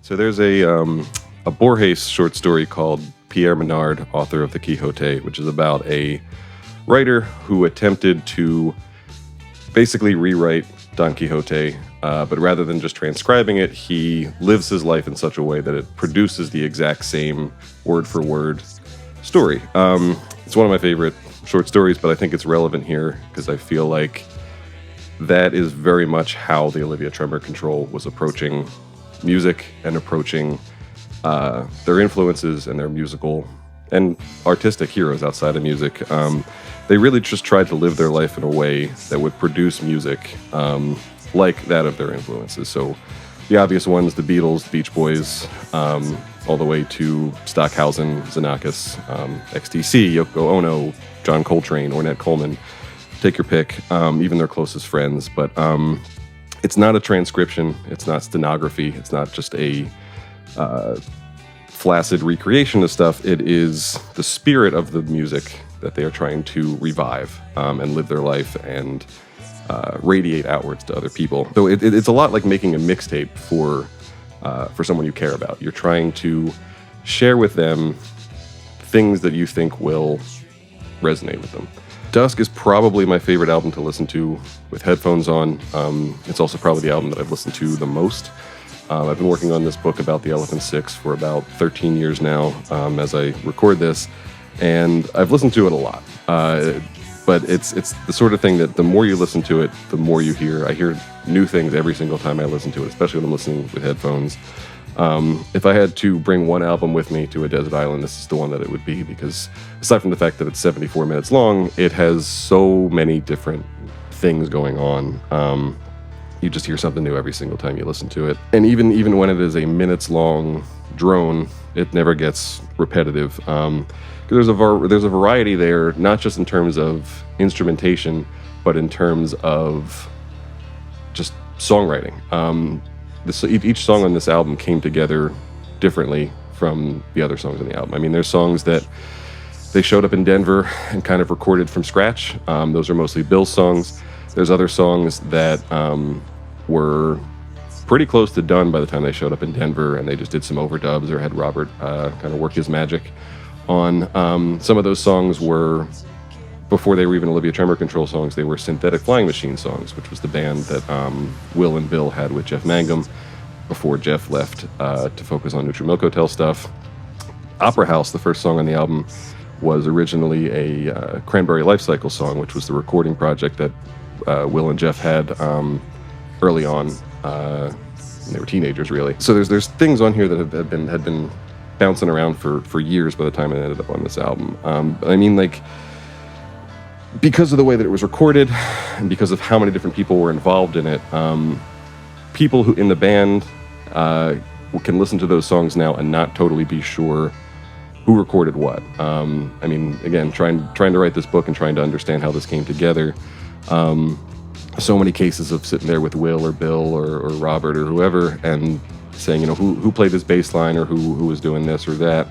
So there's a Borges short story called Pierre Menard, author of The Quixote, which is about a writer who attempted to basically rewrite Don Quixote, but rather than just transcribing it, he lives his life in such a way that it produces the exact same word-for-word story. It's one of my favorite short stories, but I think it's relevant here because I feel like that is very much how the Olivia Tremor Control was approaching music and approaching their influences and their musical and artistic heroes outside of music. They really just tried to live their life in a way that would produce music like that of their influences. So the obvious ones, the Beatles, the Beach Boys, all the way to Stockhausen, Xenakis, XTC, Yoko Ono, John Coltrane, Ornette Coleman. Take your pick, even their closest friends. But it's not a transcription. It's not stenography. It's not just a flaccid recreation of stuff. It is the spirit of the music that they are trying to revive and live their life and radiate outwards to other people. So it's a lot like making a mixtape for someone you care about. You're trying to share with them things that you think will resonate with them. Dusk is probably my favorite album to listen to with headphones on. It's also probably the album that I've listened to the most. I've been working on this book about the Elephant Six for about 13 years now as I record this, and I've listened to it a lot. But it's the sort of thing that the more you listen to it, the more you hear. I hear new things every single time I listen to it, especially when I'm listening with headphones. If I had to bring one album with me to a desert island, this is the one that it would be, because aside from the fact that it's 74 minutes long, it has so many different things going on. You just hear something new every single time you listen to it. And even when it is a minutes-long drone, it never gets repetitive. There's a variety there, not just in terms of instrumentation, but in terms of just songwriting. Each song on this album came together differently from the other songs on the album. I mean, there's songs that they showed up in Denver and kind of recorded from scratch. Those are mostly Bill's songs. There's other songs that were pretty close to done by the time they showed up in Denver, and they just did some overdubs or had Robert kind of work his magic on. Some of those songs were, before they were even Olivia Tremor Control songs, they were Synthetic Flying Machine songs, which was the band that Will and Bill had with Jeff Mangum before Jeff left to focus on Neutral Milk Hotel stuff. Opera House, the first song on the album, was originally a Cranberry Life Cycle song, which was the recording project that Will and Jeff had early on. They were teenagers, really. So there's things on here that had been bouncing around for years by the time it ended up on this album. I mean, like, because of the way that it was recorded and because of how many different people were involved in it, people who in the band can listen to those songs now and not totally be sure who recorded what. I mean, again, trying to write this book and trying to understand how this came together. So many cases of sitting there with Will or Bill or Robert or whoever and saying, you know, who played this bass line or who was doing this or that.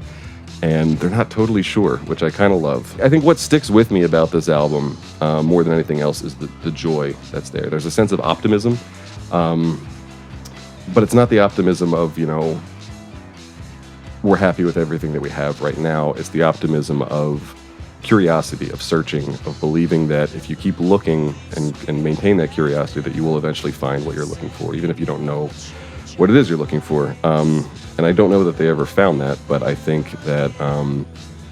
And they're not totally sure, which I kind of love. I think what sticks with me about this album more than anything else is the joy that's there. There's a sense of optimism, but it's not the optimism of, you know, we're happy with everything that we have right now. It's the optimism of curiosity, of searching, of believing that if you keep looking and maintain that curiosity, that you will eventually find what you're looking for, even if you don't know what it is you're looking for. And I don't know that they ever found that, but I think that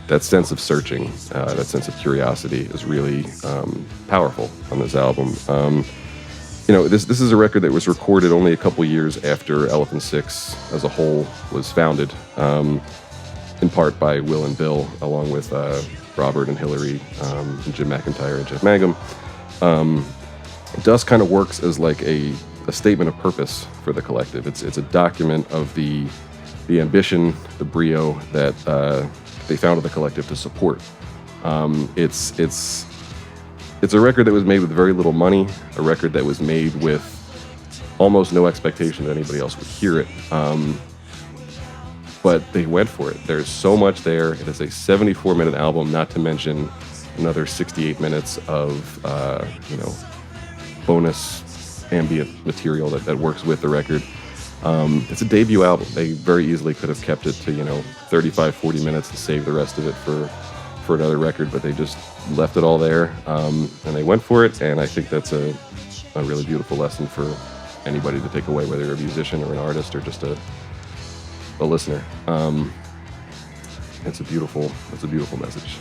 that sense of searching, that sense of curiosity is really powerful on this album. You know, this is a record that was recorded only a couple years after Elephant Six as a whole was founded, in part by Will and Bill, along with Robert and Hillary, and Jim McIntyre and Jeff Mangum. Dusk kind of works as like a statement of purpose for the collective. It's a document of the ambition, the brio that they founded the collective to support. It's a record that was made with very little money, a record that was made with almost no expectation that anybody else would hear it. But they went for it. There's so much there. It is a 74-minute album, not to mention another 68 minutes of bonus ambient material that works with the record. It's a debut album. They very easily could have kept it to 35, 40 minutes and save the rest of it for another record, but they just left it all there, and they went for it. And I think that's a really beautiful lesson for anybody to take away, whether you're a musician or an artist or just a listener. It's a beautiful message.